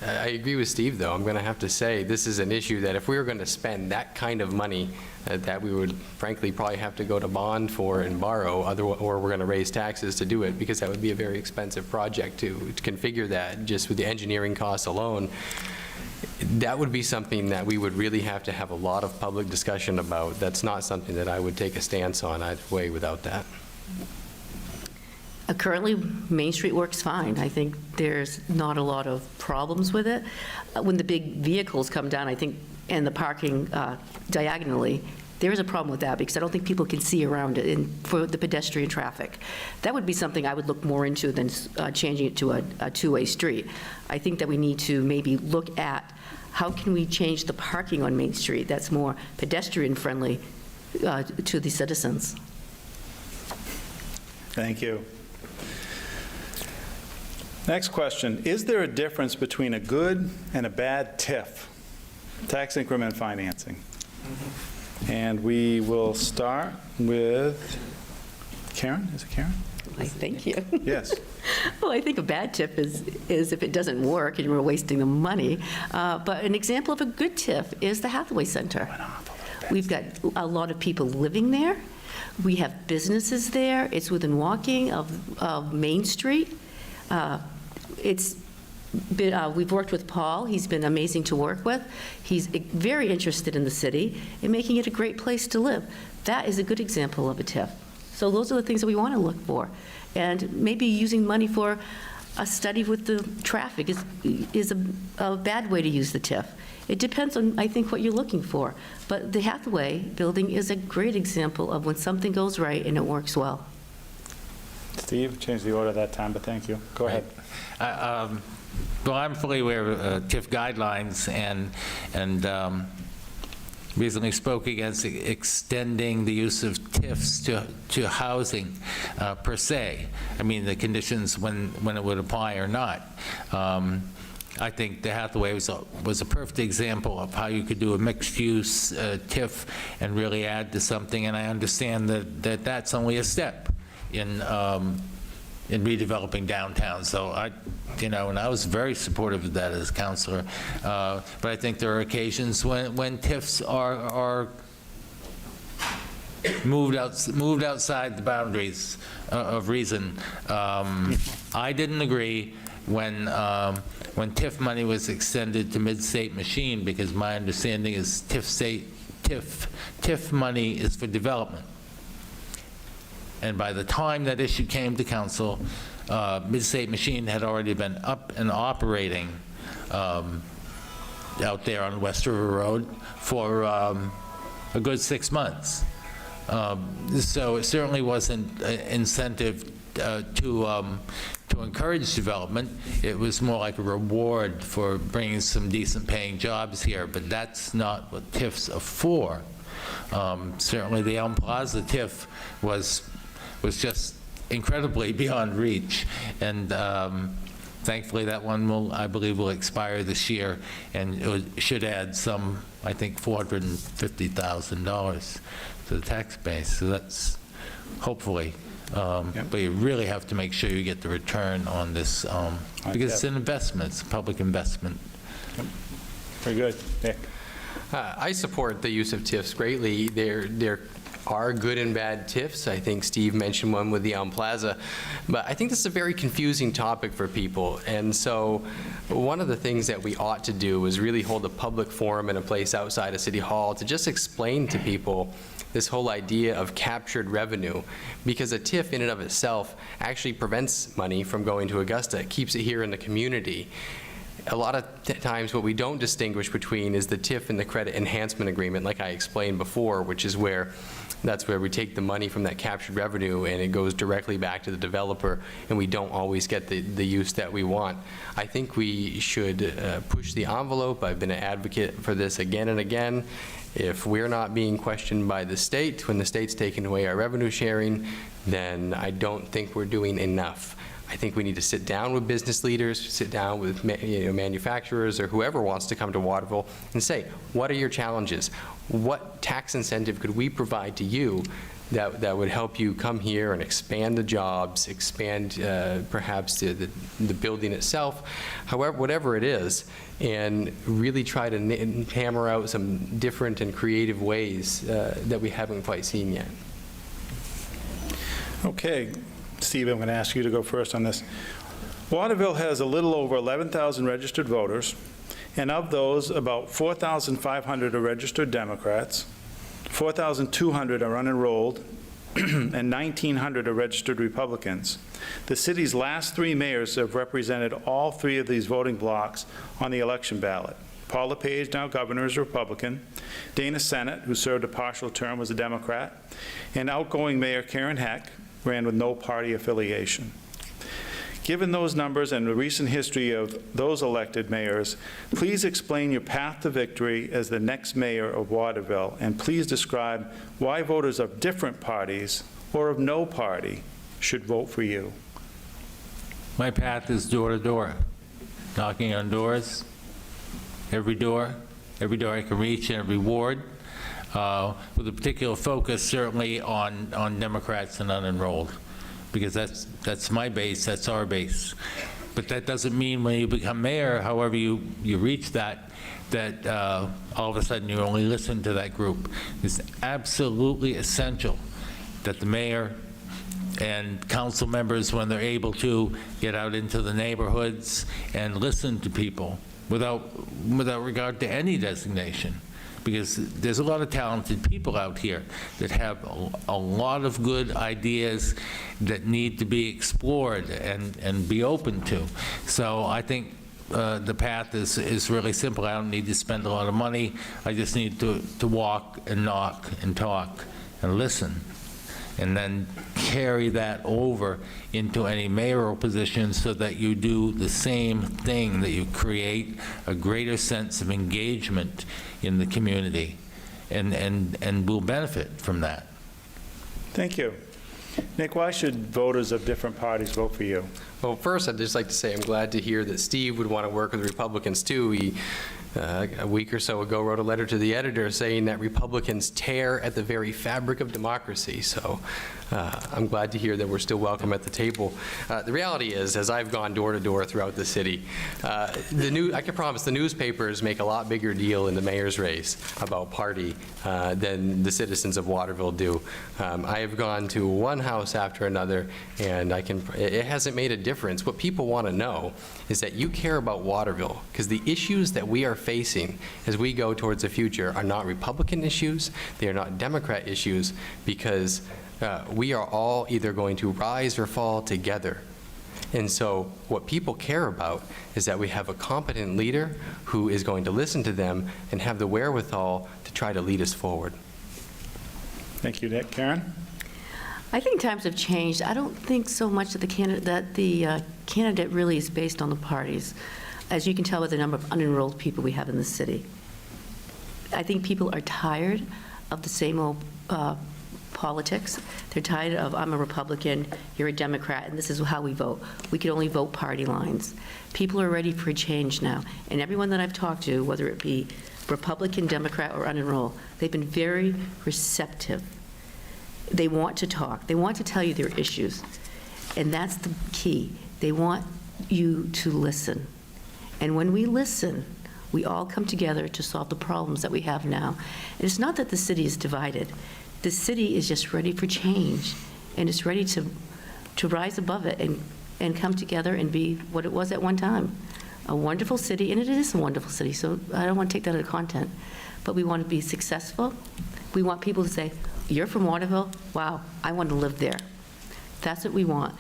S4: I agree with Steve, though. I'm going to have to say this is an issue that if we were going to spend that kind of money, that we would frankly probably have to go to bond for and borrow, or we're going to raise taxes to do it, because that would be a very expensive project to configure that just with the engineering costs alone. That would be something that we would really have to have a lot of public discussion about. That's not something that I would take a stance on either way without that.
S5: Currently, Main Street works fine. I think there's not a lot of problems with it. When the big vehicles come down, I think, and the parking diagonally, there is a problem with that, because I don't think people can see around it for the pedestrian traffic. That would be something I would look more into than changing it to a two-way street. I think that we need to maybe look at how can we change the parking on Main Street that's more pedestrian-friendly to the citizens.
S2: Thank you. Next question, is there a difference between a good and a bad TIF? tax increment financing. And we will start with Karen. Is it Karen?
S5: Thank you.
S2: Yes.
S5: Well, I think a bad tip is if it doesn't work and we're wasting the money. But an example of a good tip is the Hathaway Center. We've got a lot of people living there. We have businesses there. It's within walking of Main Street. We've worked with Paul. He's been amazing to work with. He's very interested in the city and making it a great place to live. That is a good example of a TIF. So those are the things that we want to look for. And maybe using money for a study with the traffic is a bad way to use the TIF. It depends on, I think, what you're looking for. But the Hathaway building is a great example of when something goes right and it works well.
S2: Steve, changed the order that time, but thank you. Go ahead.
S3: Well, I'm fully aware of TIF guidelines and recently spoke against extending the use of TIFs to housing per se. I mean, the conditions when it would apply or not. I think the Hathaway was a perfect example of how you could do a mixed-use TIF and really add to something, and I understand that that's only a step in redeveloping downtown. So and I was very supportive of that as a councilor. But I think there are occasions when TIFs are moved outside the boundaries of reason. I didn't agree when TIF money was extended to Mid-State Machine, because my understanding is TIF money is for development. And by the time that issue came to council, Mid-State Machine had already been up and operating out there on West River Road for a good 6 months. So it certainly wasn't an incentive to encourage development. It was more like a reward for bringing some decent paying jobs here, but that's not what TIFs are for. Certainly the Elm Plaza TIF was just incredibly beyond reach, and thankfully that one I believe will expire this year, and it should add some, I think, $450,000 to the tax base. So that's hopefully, but you really have to make sure you get the return on this, because it's an investment, it's a public investment.
S2: Yep. Very good. Nick.
S4: I support the use of TIFs greatly. There are good and bad TIFs. I think Steve mentioned one with the Elm Plaza. But I think this is a very confusing topic for people. And so one of the things that we ought to do is really hold a public forum in a place outside of City Hall to just explain to people this whole idea of captured revenue, because a TIF in and of itself actually prevents money from going to Augusta. It keeps it here in the community. A lot of times what we don't distinguish between is the TIF and the credit enhancement agreement, like I explained before, which is that's where we take the money from that captured revenue and it goes directly back to the developer, and we don't always get the use that we want. I think we should push the envelope. I've been an advocate for this again and again. If we're not being questioned by the state when the state's taking away our revenue sharing, then I don't think we're doing enough. I think we need to sit down with business leaders, sit down with manufacturers or whoever wants to come to Waterville and say, what are your challenges? What tax incentive could we provide to you that would help you come here and expand the jobs, expand perhaps the building itself, however, whatever it is, and really try to hammer out some different and creative ways that we haven't quite seen yet.
S2: Okay. Steve, I'm going to ask you to go first on this. Waterville has a little over 11,000 registered voters, and of those, about 4,500 are registered Democrats, 4,200 are unenrolled, and 1,900 are registered Republicans. The city's last 3 mayors have represented all 3 of these voting blocks on the election ballot. Paul LePage, now governor, is a Republican. Dana Sennett, who served a partial term, was a Democrat. And outgoing Mayor Karen Heck ran with no party affiliation. Given those numbers and the recent history of those elected mayors, please explain your path to victory as the next mayor of Waterville, and please describe why voters of different parties or of no party should vote for you.
S3: My path is door to door, knocking on doors, every door, every door I can reach in every ward, with a particular focus certainly on Democrats and unenrolled, because that's my base, that's our base. But that doesn't mean when you become mayor, however you reach that all of a sudden you only listen to that group. It's absolutely essential that the mayor and council members, when they're able to, get out into the neighborhoods and listen to people without regard to any designation. Because there's a lot of talented people out here that have a lot of good ideas that need to be explored and be open to. So I think the path is really simple. I don't need to spend a lot of money. I just need to walk and knock and talk and listen, and then carry that over into any mayoral position so that you do the same thing, that you create a greater sense of engagement in the community, and will benefit from that.
S2: Thank you. Nick, why should voters of different parties vote for you?
S4: Well, first, I'd just like to say I'm glad to hear that Steve would want to work with Republicans, too. He, a week or so ago, wrote a letter to the editor saying that Republicans tear at the very fabric of democracy. So I'm glad to hear that we're still welcome at the table. The reality is, as I've gone door to door throughout the city, I can promise the newspapers make a lot bigger deal in the mayor's race about party than the citizens of Waterville do. I have gone to one house after another, and it hasn't made a difference. What people want to know is that you care about Waterville, because the issues that we are facing as we go towards the future are not Republican issues, they are not Democrat issues, because we are all either going to rise or fall together. And so what people care about is that we have a competent leader who is going to listen to them and have the wherewithal to try to lead us forward.
S2: Thank you, Nick. Karen?
S5: I think times have changed. I don't think so much that the candidate really is based on the parties, as you can tell with the number of unenrolled people we have in the city. I think people are tired of the same old politics. They're tired of, I'm a Republican, you're a Democrat, and this is how we vote. We can only vote party lines. People are ready for a change now. And everyone that I've talked to, whether it be Republican, Democrat, or unenrolled, they've been very receptive. They want to talk. They want to tell you their issues. And that's the key. They want you to listen. And when we listen, we all come together to solve the problems that we have now. And it's not that the city is divided. The city is just ready for change, and it's ready to rise above it and come together and be what it was at one time, a wonderful city, and it is a wonderful city, so I don't want to take that out of content. But we want to be successful. We want people to say, you're from Waterville? Wow, I want to live there. That's what we want.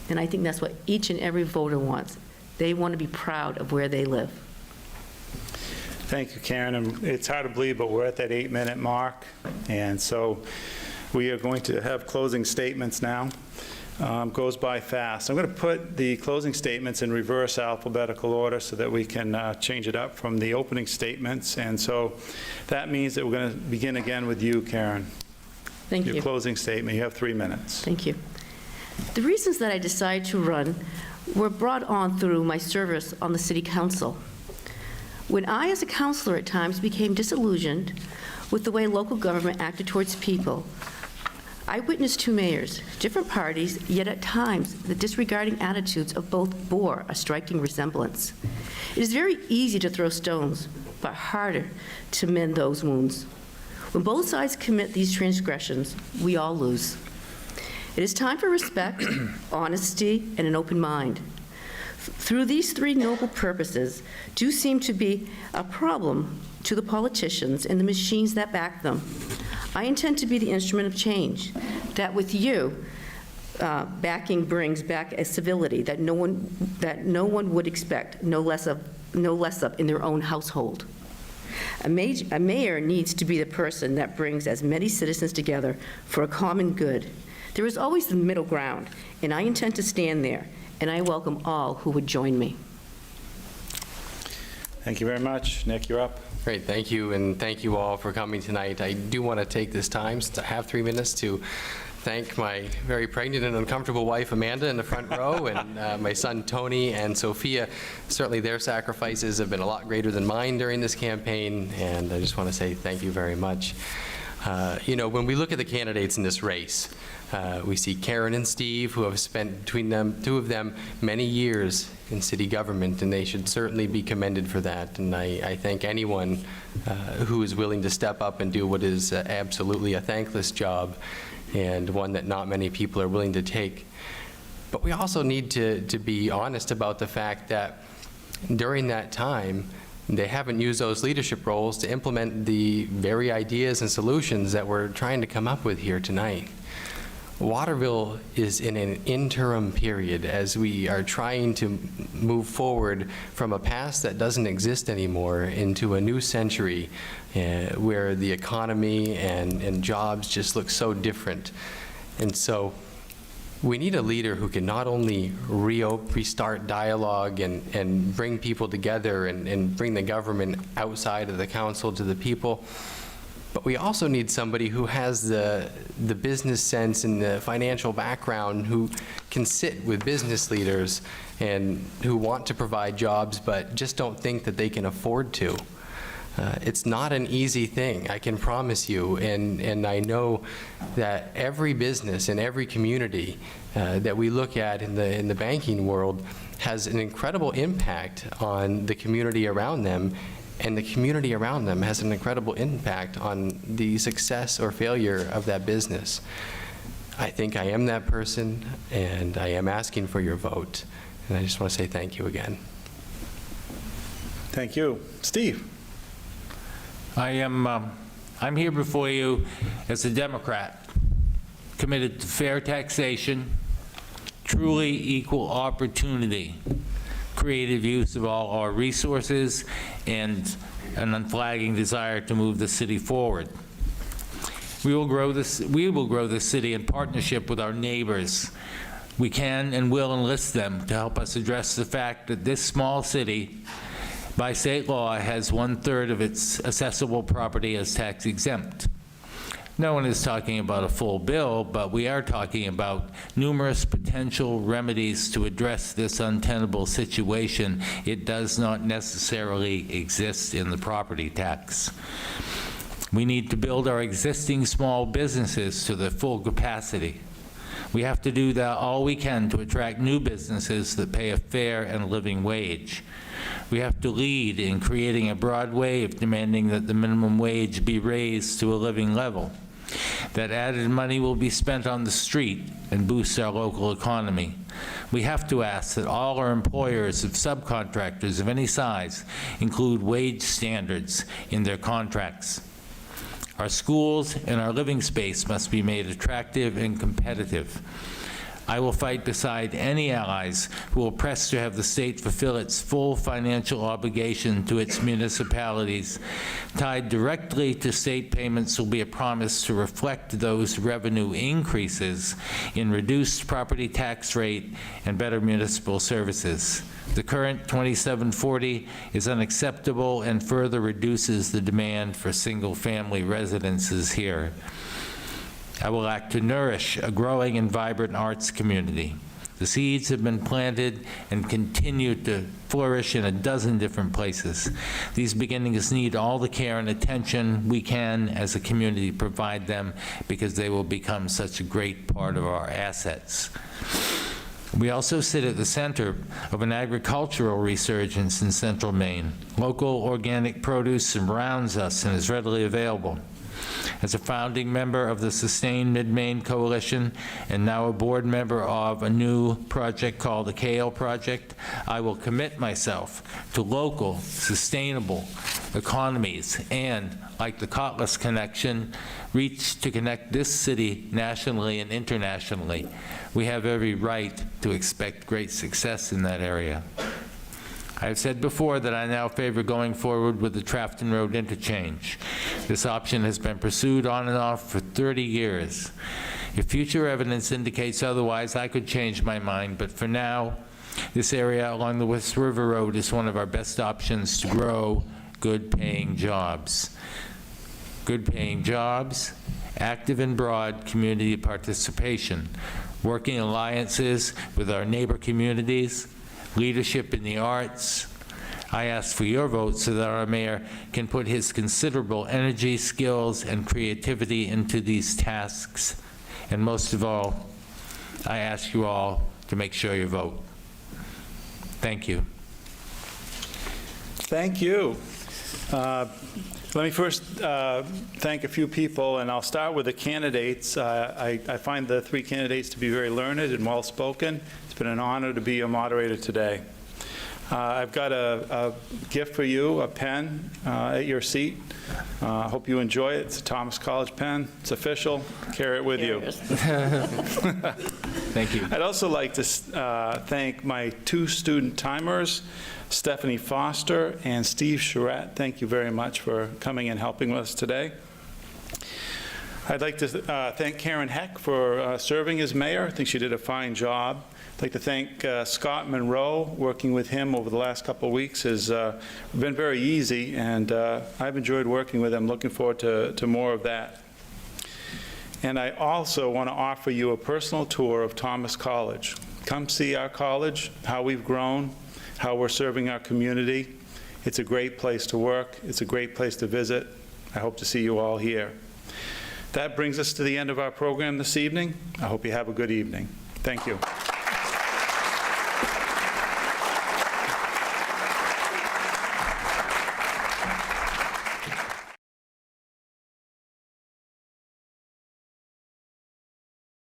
S5: And I think that's what each and every voter wants. They want to be proud of where they live.
S2: Thank you, Karen. And it's hard to believe, but we're at that 8-minute mark. And so we are going to have closing statements now. Goes by fast. I'm going to put the closing statements in reverse alphabetical order so that we can change it up from the opening statements. And so that means that we're going to begin again with you, Karen.
S5: Thank you.
S2: Your closing statement. You have 3 minutes.
S5: Thank you. The reasons that I decided to run were brought on through my service on the city council. When I, as a counselor at times, became disillusioned with the way local government acted towards people, I witnessed two mayors, different parties, yet at times the disregarding attitudes of both bore a striking resemblance. It is very easy to throw stones, but harder to mend those wounds. When both sides commit these transgressions, we all lose. It is time for respect, honesty, and an open mind. Through these three noble purposes do seem to be a problem to the politicians and the machines that back them. I intend to be the instrument of change, that with you, backing brings back a civility that no one would expect, no less of in their own household. A mayor needs to be the person that brings as many citizens together for a common good. There is always the middle ground, and I intend to stand there, and I welcome all who would join me.
S2: Thank you very much. Nick, you're up.
S4: Great, thank you, and thank you all for coming tonight. I do want to take this time, since I have 3 minutes, to thank my very pregnant and uncomfortable wife, Amanda, in the front row, and my son, Tony, and Sophia. Certainly their sacrifices have been a lot greater than mine during this campaign, and I just want to say thank you very much. You know, when we look at the candidates in this race, we see Karen and Steve, who have spent between them, two of them, many years in city government, and they should certainly be commended for that. And I thank anyone who is willing to step up and do what is absolutely a thankless job, and one that not many people are willing to take. But we also need to be honest about the fact that during that time, they haven't used those leadership roles to implement the very ideas and solutions that we're trying to come up with here tonight. Waterville is in an interim period as we are trying to move forward from a past that doesn't exist anymore into a new century where the economy and jobs just look so different. And so we need a leader who can not only restart dialogue and bring people together and bring the government outside of the council to the people, but we also need somebody who has the business sense and the financial background, who can sit with business leaders and who want to provide jobs but just don't think that they can afford to. It's not an easy thing, I can promise you, and I know that every business in every community that we look at in the banking world has an incredible impact on the community around them, and the community around them has an incredible impact on the success or failure of that business. I think I am that person, and I am asking for your vote, and I just want to say thank you again.
S2: Thank you. Steve?
S3: I'm here before you as a Democrat, committed to fair taxation, truly equal opportunity, creative use of all our resources, and an unflagging desire to move the city forward. We will grow this city in partnership with our neighbors. We can and will enlist them to help us address the fact that this small city, by state law, has 1/3 of its accessible property as tax exempt. No one is talking about a full bill, but we are talking about numerous potential remedies to address this untenable situation. It does not necessarily exist in the property tax. We need to build our existing small businesses to their full capacity. We have to do that all we can to attract new businesses that pay a fair and living wage. We have to lead in creating a broad wave demanding that the minimum wage be raised to a living level. That added money will be spent on the street and boost our local economy. We have to ask that all our employers of subcontractors of any size include wage standards in their contracts. Our schools and our living space must be made attractive and competitive. I will fight beside any allies who will press to have the state fulfill its full financial obligation to its municipalities. Tied directly to state payments will be a promise to reflect those revenue increases in reduced property tax rate and better municipal services. The current 2740 is unacceptable and further reduces the demand for single-family residences here. I will act to nourish a growing and vibrant arts community. The seeds have been planted and continue to flourish in a dozen different places. These beginnings need all the care and attention we can as a community provide them, because they will become such a great part of our assets. We also sit at the center of an agricultural resurgence in central Maine. Local organic produce surrounds us and is readily available. As a founding member of the Sustained Mid-Maine Coalition and now a board member of a new project called the Kale Project, I will commit myself to local, sustainable economies and, like the Cotlass Connection, reach to connect this city nationally and internationally. We have every right to expect great success in that area. I have said before that I now favor going forward with the Trafton Road interchange. This option has been pursued on and off for 30 years. If future evidence indicates otherwise, I could change my mind, but for now, this area along the West River Road is one of our best options to grow good-paying jobs. Good-paying jobs active and broad community participation, working alliances with our neighbor communities, leadership in the arts. I ask for your vote so that our mayor can put his considerable energy, skills, and creativity into these tasks. And most of all, I ask you all to make sure you vote. Thank you.
S2: Thank you. Let me first thank a few people, and I'll start with the candidates. I find the three candidates to be very learned and well-spoken. It's been an honor to be your moderator today. I've got a gift for you, a pen at your seat. I hope you enjoy it. It's a Thomas College pen. It's official. Carry it with you.
S3: Thank you.
S2: I'd also like to thank my two student timers, Stephanie Foster and Steve Charette. Thank you very much for coming and helping us today. I'd like to thank Karen Heck for serving as mayor. I think she did a fine job. I'd like to thank Scott Monroe. Working with him over the last couple of weeks has been very easy, and I've enjoyed working with him. Looking forward to more of that. And I also want to offer you a personal tour of Thomas College. Come see our college, how we've grown, how we're serving our community. It's a great place to work. It's a great place to visit. I hope to see you all here. That brings us to the end of our program this evening. I hope you have a good evening. Thank you.